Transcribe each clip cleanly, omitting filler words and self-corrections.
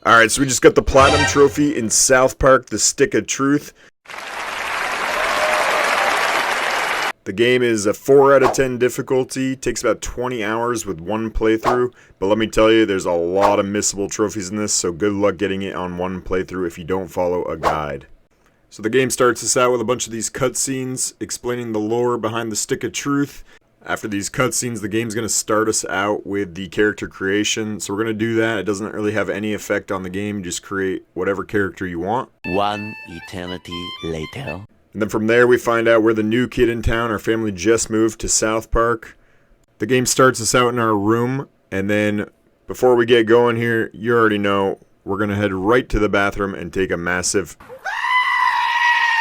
Alright, so we just got the Platinum Trophy in South Park, The Stick of Truth. The game is a 4 out of 10 difficulty, takes about 20 hours with one playthrough, but let me tell you, there's a lot of missable trophies in this, so good luck getting it on one playthrough if you don't follow a guide. So the game starts us out with a bunch of these cutscenes explaining the lore behind the Stick of Truth. After these cutscenes, the game's going to start us out with the character creation, so we're going to do that. It doesn't really have any effect on the game, just create whatever character you want. One eternity later. And then from there we find out we're the new kid in town. Our family just moved to South Park. The game starts us out in our room, and then before we get going here, you already know, we're going to head right to the bathroom and take a massive...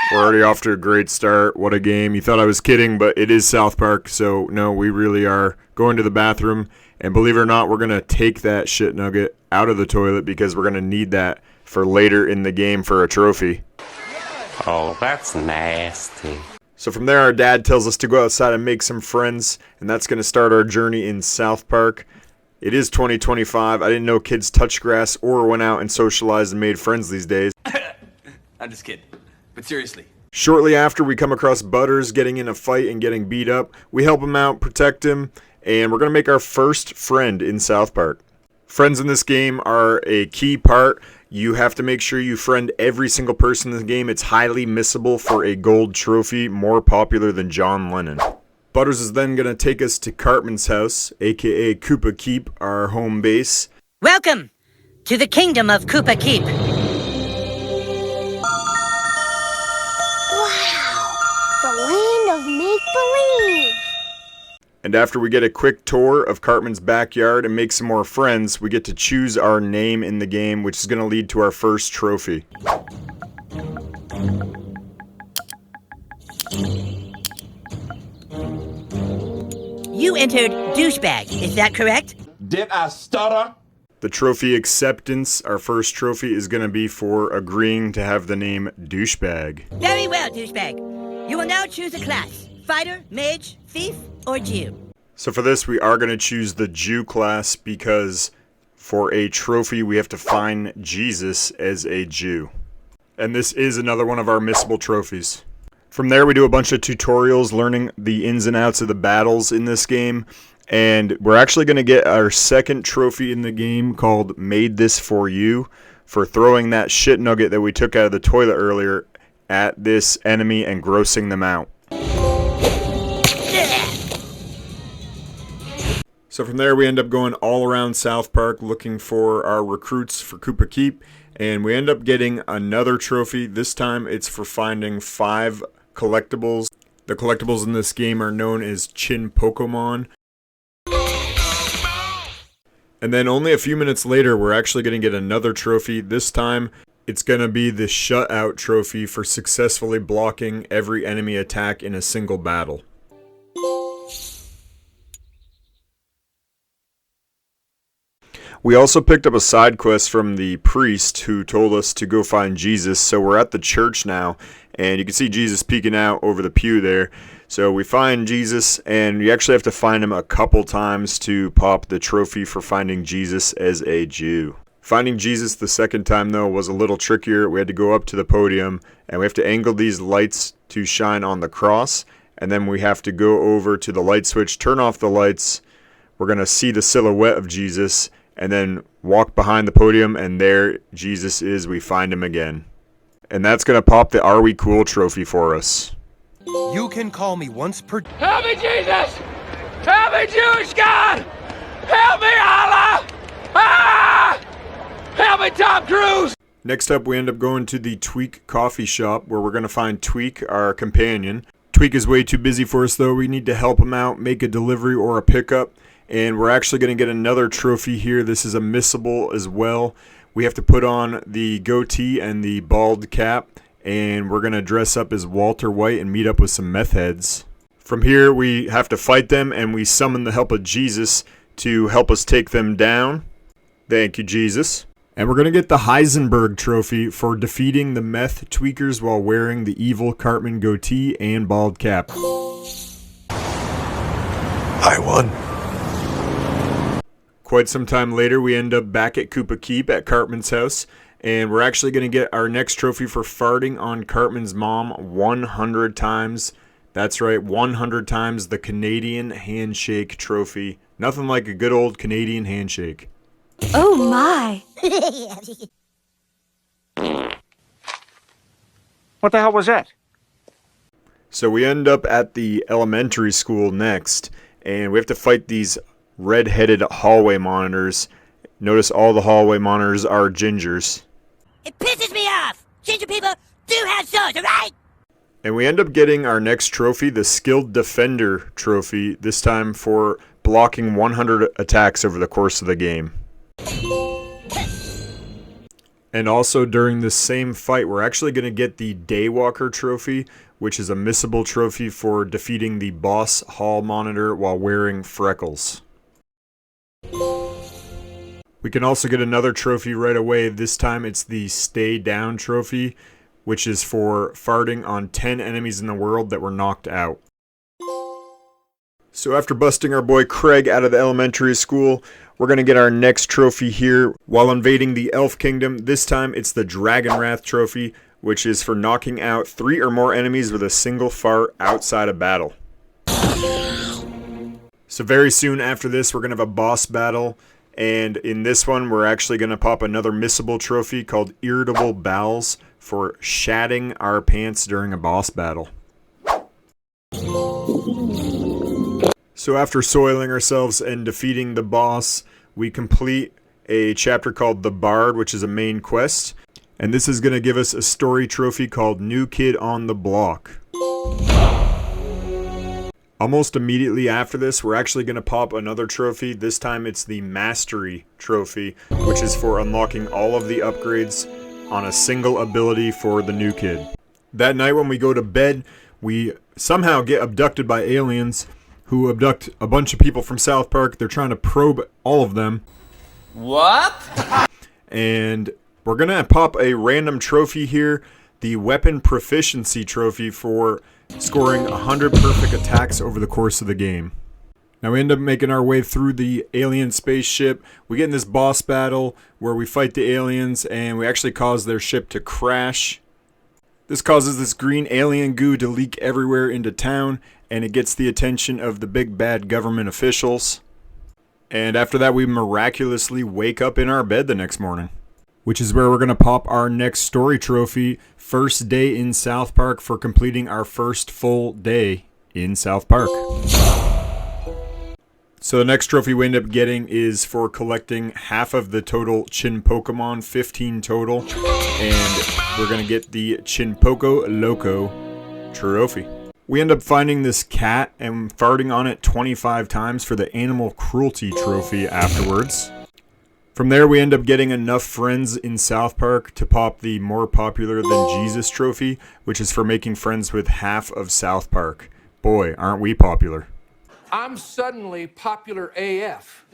We're already off to a great start. What a game. You thought I was kidding, but it is South Park, so no, we really are going to the bathroom. And believe it or not, we're going to take that shit nugget out of the toilet because we're going to need that for later in the game for a trophy. Oh, that's nasty. So from there, our dad tells us to go outside and make some friends, and that's going to start our journey in South Park. It is 2025. I didn't know kids touched grass or went out and socialized and made friends these days. I'm just kidding. But seriously. Shortly after, we come across Butters getting in a fight and getting beat up. We help him out, protect him, and we're going to make our first friend in South Park. Friends in this game are a key part. You have to make sure you friend every single person in the game. It's highly missable for a gold trophy, more popular than John Lennon. Butters is then going to take us to Cartman's house, aka Koopa Keep, our home base. Welcome to the kingdom of Koopa Keep. And after we get a quick tour of Cartman's backyard and make some more friends, we get to choose our name in the game, which is going to lead to our first trophy. You entered douchebag, is that correct? Did I stutter? The trophy acceptance, our first trophy, is going to be for agreeing to have the name douchebag. Very well, douchebag. You will now choose a class. Fighter, mage, thief, or Jew. So for this, we are going to choose the Jew class because for a trophy, we have to find Jesus as a Jew. And this is another one of our missable trophies. From there, we do a bunch of tutorials learning the ins and outs of the battles in this game. And we're actually going to get our second trophy in the game called Made This For You for throwing that shit nugget that we took out of the toilet earlier at this enemy and grossing them out. So from there, we end up going all around South Park looking for our recruits for Koopa Keep, and we end up getting another trophy. This time, it's for finding 5 collectibles. The collectibles in this game are known as Chin Pokemon. And then only a few minutes later, we're actually going to get another trophy. This time, it's going to be the Shutout trophy for successfully blocking every enemy attack in a single battle. We also picked up a side quest from the priest who told us to go find Jesus. So we're at the church now, and you can see Jesus peeking out over the pew there. So we find Jesus, and you actually have to find him a couple times to pop the trophy for finding Jesus as a Jew. Finding Jesus the second time, though, was a little trickier. We had to go up to the podium, and we have to angle these lights to shine on the cross. And then we have to go over to the light switch, turn off the lights. We're going to see the silhouette of Jesus, and then walk behind the podium, and there Jesus is. We find him again. And that's going to pop the Are We Cool trophy for us. You can call me once per... Help me, Jesus! Help me, Jewish God! Help me, Allah! Ah! Help me, Tom Cruise! Next up, we end up going to the Tweak coffee shop, where we're going to find Tweak, our companion. Tweak is way too busy for us, though. We need to help him out, make a delivery or a pickup. And we're actually going to get another trophy here. This is a missable as well. We have to put on the goatee and the bald cap. And we're going to dress up as Walter White and meet up with some meth heads. From here, we have to fight them, and we summon the help of Jesus to help us take them down. Thank you, Jesus. And we're going to get the Heisenberg trophy for defeating the meth tweakers while wearing the evil Cartman goatee and bald cap. I won. Quite some time later, we end up back at Koopa Keep at Cartman's house, and we're actually going to get our next trophy for farting on Cartman's mom 100 times. That's right, 100 times the Canadian handshake trophy. Nothing like a good old Canadian handshake. Oh my! What the hell was that? So we end up at the elementary school next, and we have to fight these red-headed hallway monitors. Notice all the hallway monitors are gingers. It pisses me off! Ginger people do have swords, alright? And we end up getting our next trophy, the Skilled Defender trophy, this time for blocking 100 attacks over the course of the game. And also during this same fight, we're actually going to get the Daywalker trophy, which is a missable trophy for defeating the boss hall monitor while wearing freckles. We can also get another trophy right away. This time it's the Stay Down trophy, which is for farting on 10 enemies in the world that were knocked out. So after busting our boy Craig out of the elementary school, we're going to get our next trophy here while invading the Elf Kingdom. This time it's the Dragon Wrath trophy, which is for knocking out 3 or more enemies with a single fart outside of battle. So very soon after this, we're going to have a boss battle. And in this one, we're actually going to pop another missable trophy called Irritable Bowels for shatting our pants during a boss battle. So after soiling ourselves and defeating the boss, we complete a chapter called The Bard, which is a main quest. And this is going to give us a story trophy called New Kid on the Block. Almost immediately after this, we're actually going to pop another trophy. This time it's the Mastery trophy, which is for unlocking all of the upgrades on a single ability for the new kid. That night when we go to bed, we somehow get abducted by aliens who abduct a bunch of people from South Park. They're trying to probe all of them. What? And we're going to pop a random trophy here, the Weapon Proficiency trophy for scoring 100 perfect attacks over the course of the game. Now we end up making our way through the alien spaceship. We get in this boss battle where we fight the aliens and we actually cause their ship to crash. This causes this green alien goo to leak everywhere into town, and it gets the attention of the big bad government officials. And after that, we miraculously wake up in our bed the next morning, which is where we're going to pop our next story trophy, First Day in South Park, for completing our first full day in South Park. So the next trophy we end up getting is for collecting half of the total Chin Pokemon, 15 total, and we're going to get the Chinpoco Loco trophy. We end up finding this cat and farting on it 25 times for the Animal Cruelty trophy afterwards. From there, we end up getting enough friends in South Park to pop the More Popular Than Jesus trophy, which is for making friends with half of South Park. Boy, aren't we popular. I'm suddenly popular AF.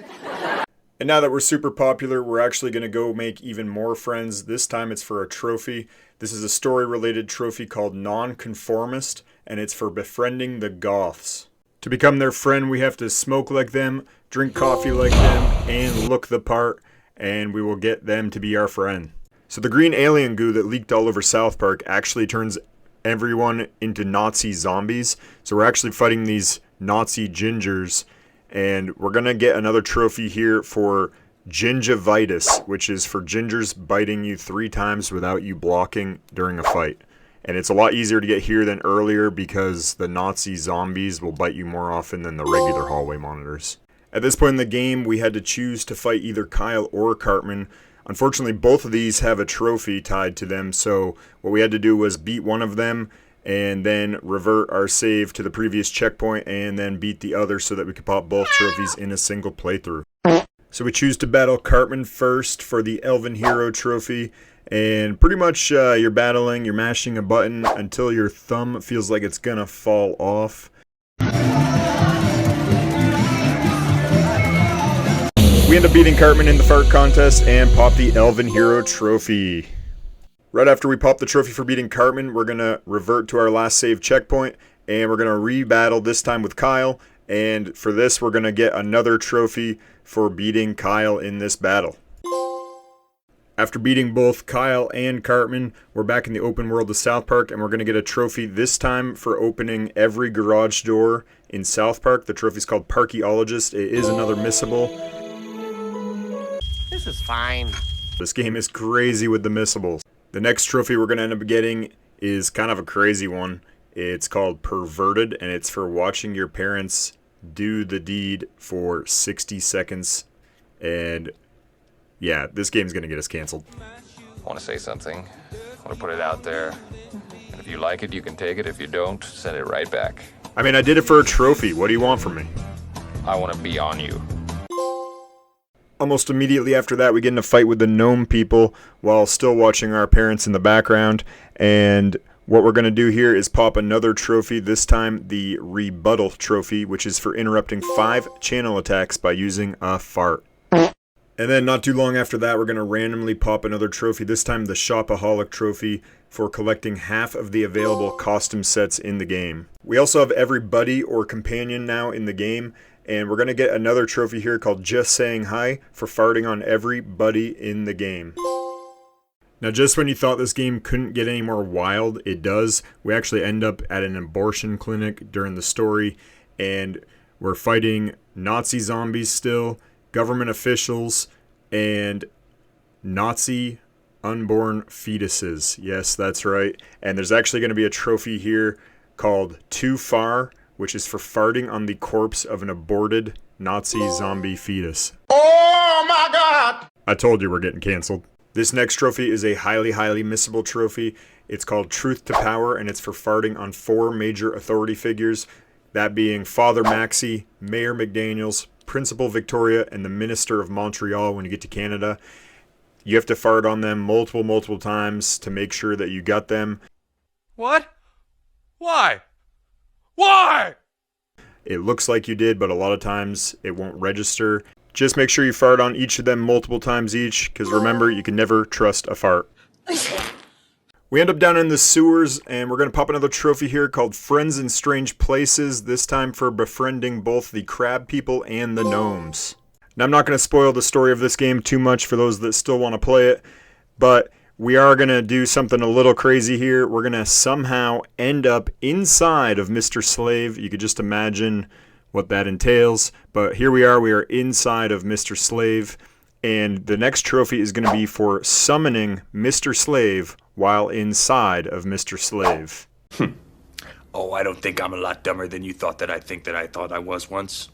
And now that we're super popular, we're actually going to go make even more friends. This time it's for a trophy. This is a story-related trophy called Nonconformist, and it's for befriending the Goths. To become their friend, we have to smoke like them, drink coffee like them, and look the part, and we will get them to be our friend. So the green alien goo that leaked all over South Park actually turns everyone into Nazi zombies. So we're actually fighting these Nazi gingers, and we're going to get another trophy here for gingivitis, which is for gingers biting you 3 times without you blocking during a fight. And it's a lot easier to get here than earlier because the Nazi zombies will bite you more often than the regular hallway monitors. At this point in the game, we had to choose to fight either Kyle or Cartman. Unfortunately, both of these have a trophy tied to them, so what we had to do was beat one of them and then revert our save to the previous checkpoint and then beat the other so that we could pop both trophies in a single playthrough. So we choose to battle Cartman first for the Elven Hero trophy, and pretty much you're mashing a button until your thumb feels like it's gonna fall off. We end up beating Cartman in the fart contest and pop the Elven Hero trophy. Right after we pop the trophy for beating Cartman, we're going to revert to our last save checkpoint, and we're going to re-battle this time with Kyle, And for this, we're going to get another trophy for beating Kyle in this battle. After beating both Kyle and Cartman, we're back in the open world of South Park, and we're going to get a trophy this time for opening every garage door in South Park. The trophy's called Parkeologist. It is another missable. This is fine. This game is crazy with the missables. The next trophy we're going to end up getting is kind of a crazy one. It's called Perverted, and it's for watching your parents do the deed for 60 seconds. And yeah, this game's going to get us canceled. I want to say something. I want to put it out there. And if you like it, you can take it. If you don't, send it right back. I mean, I did it for a trophy. What do you want from me? I want to be on you. Almost immediately after that, we get in a fight with the gnome people while still watching our parents in the background. And what we're going to do here is pop another trophy, this time the Rebuttal Trophy, which is for interrupting 5 channel attacks by using a fart. And then not too long after that, we're going to randomly pop another trophy, this time the Shopaholic Trophy, for collecting half of the available costume sets in the game. We also have every buddy or companion now in the game, and we're going to get another trophy here called Just Saying Hi for farting on every buddy in the game. Now, just when you thought this game couldn't get any more wild, it does. We actually end up at an abortion clinic during the story, and we're fighting Nazi zombies still, government officials, and Nazi unborn fetuses. Yes, that's right. And there's actually going to be a trophy here called Too Far, which is for farting on the corpse of an aborted Nazi zombie fetus. Oh my God! I told you we're getting canceled. This next trophy is a highly missable trophy. It's called Truth to Power, and it's for farting on 4 major authority figures, that being Father Maxey, Mayor McDaniels, Principal Victoria, and the Minister of Montreal when you get to Canada. You have to fart on them multiple times to make sure that you got them. What? Why? Why? It looks like you did, but a lot of times it won't register. Just make sure you fart on each of them multiple times each, because remember, you can never trust a fart. We end up down in the sewers, and we're going to pop another trophy here called Friends in Strange Places, this time for befriending both the crab people and the gnomes. Now, I'm not going to spoil the story of this game too much for those that still want to play it, but we are going to do something a little crazy here. We're going to somehow end up inside of Mr. Slave. You could just imagine what that entails, but here we are inside of Mr. Slave, and the next trophy is going to be for summoning Mr. Slave while inside of Mr. Slave. Oh, I don't think I'm a lot dumber than you thought that I thought I was once.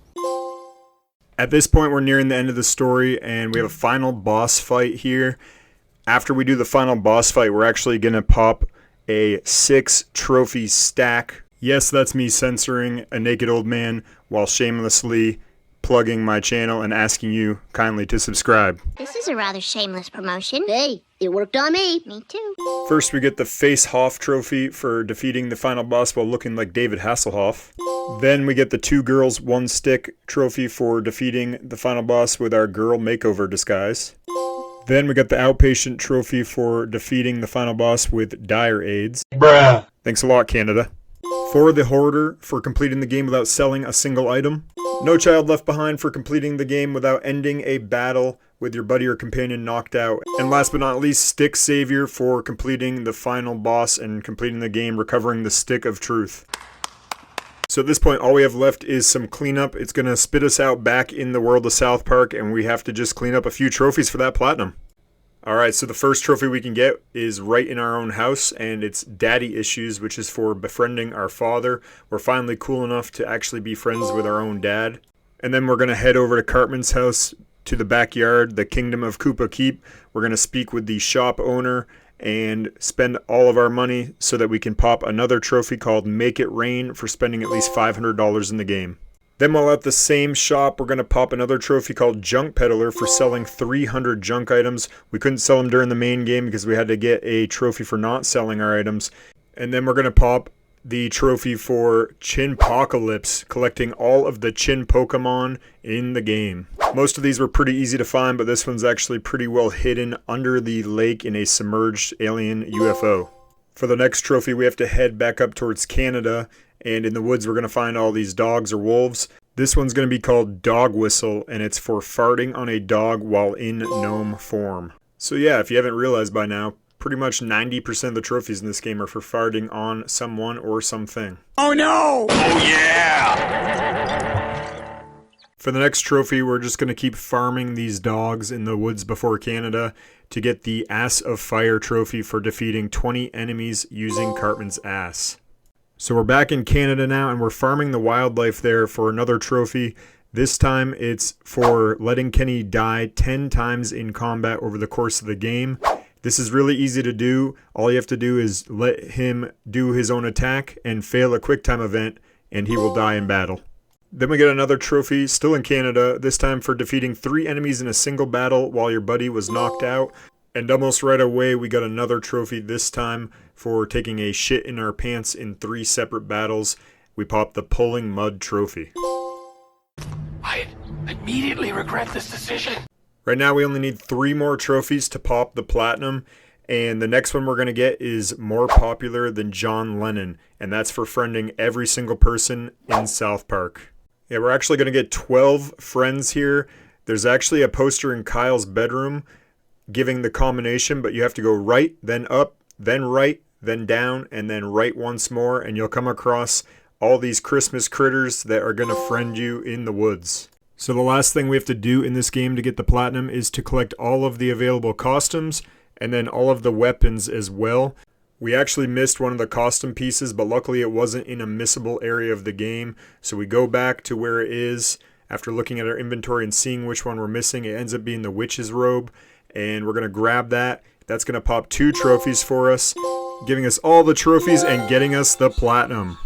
At this point, we're nearing the end of the story, and we have a final boss fight here. After we do the final boss fight, we're actually going to pop a 6 trophy stack. Yes, that's me censoring a naked old man while shamelessly plugging my channel and asking you kindly to subscribe. This is a rather shameless promotion. Hey, it worked on me. Me too. First, we get the Face Hoff trophy for defeating the final boss while looking like David Hasselhoff. Then we get the 2 girls, 1 stick trophy for defeating the final boss with our girl makeover disguise. Then we got the Outpatient trophy for defeating the final boss with dire AIDS. Bruh. Thanks a lot, Canada. For the Hoarder for completing the game without selling a single item. No Child Left Behind for completing the game without ending a battle with your buddy or companion knocked out. And last but not least, Stick Savior for completing the final boss and completing the game, recovering the Stick of Truth. So at this point, all we have left is some cleanup. It's going to spit us out back in the world of South Park, and we have to just clean up a few trophies for that platinum. Alright, so the first trophy we can get is right in our own house, and it's Daddy Issues, which is for befriending our father. We're finally cool enough to actually be friends with our own dad. And then we're going to head over to Cartman's house to the backyard, the Kingdom of Koopa Keep. We're going to speak with the shop owner and spend all of our money so that we can pop another trophy called Make It Rain for spending at least $500 in the game. Then while at the same shop, we're going to pop another trophy called Junk Peddler for selling 300 junk items. We couldn't sell them during the main game because we had to get a trophy for not selling our items. And then we're going to pop the trophy for Chinpocalypse, collecting all of the Chin Pokemon in the game. Most of these were pretty easy to find, but this one's actually pretty well hidden under the lake in a submerged alien UFO. For the next trophy, we have to head back up towards Canada, and in the woods we're going to find all these dogs or wolves. This one's going to be called Dog Whistle, and it's for farting on a dog while in gnome form. So yeah, if you haven't realized by now, pretty much 90% of the trophies in this game are for farting on someone or something. Oh no! Oh yeah! For the next trophy, we're just going to keep farming these dogs in the woods before Canada to get the Ass of Fire trophy for defeating 20 enemies using Cartman's ass. So we're back in Canada now, and we're farming the wildlife there for another trophy. This time it's for letting Kenny die 10 times in combat over the course of the game. This is really easy to do. All you have to do is let him do his own attack and fail a quick time event, and he will die in battle. Then we get another trophy, still in Canada, this time for defeating 3 enemies in a single battle while your buddy was knocked out. And almost right away, we got another trophy, this time for taking a shit in our pants in 3 separate battles. We popped the Pulling Mud trophy. I immediately regret this decision. Right now, we only need 3 more trophies to pop the platinum. And the next one we're going to get is more popular than John Lennon. And that's for friending every single person in South Park. Yeah, we're actually going to get 12 friends here. There's actually a poster in Kyle's bedroom giving the combination, but you have to go right, then up, then right, then down, and then right once more, and you'll come across all these Christmas critters that are going to friend you in the woods. So the last thing we have to do in this game to get the platinum is to collect all of the available costumes, and then all of the weapons as well. We actually missed one of the costume pieces, but luckily it wasn't in a missable area of the game, so we go back to where it is. After looking at our inventory and seeing which one we're missing, it ends up being the witch's robe. And we're going to grab that. That's going to pop 2 trophies for us, giving us all the trophies and getting us the platinum.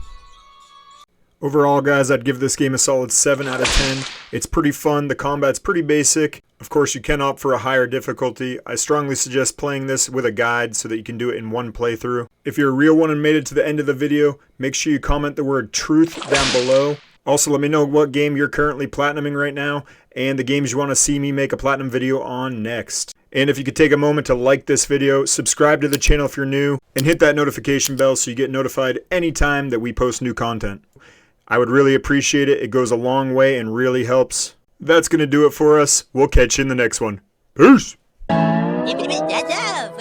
Overall, guys, I'd give this game a solid 7 out of 10. It's pretty fun. The combat's pretty basic. Of course, you can opt for a higher difficulty. I strongly suggest playing this with a guide so that you can do it in one playthrough. If you're a real one and made it to the end of the video, make sure you comment the word truth down below. Also, let me know what game you're currently platinuming right now and the games you want to see me make a platinum video on next. And if you could take a moment to like this video, subscribe to the channel if you're new, and hit that notification bell so you get notified anytime that we post new content. I would really appreciate it. It goes a long way and really helps. That's going to do it for us. We'll catch you in the next one. Peace! That's all.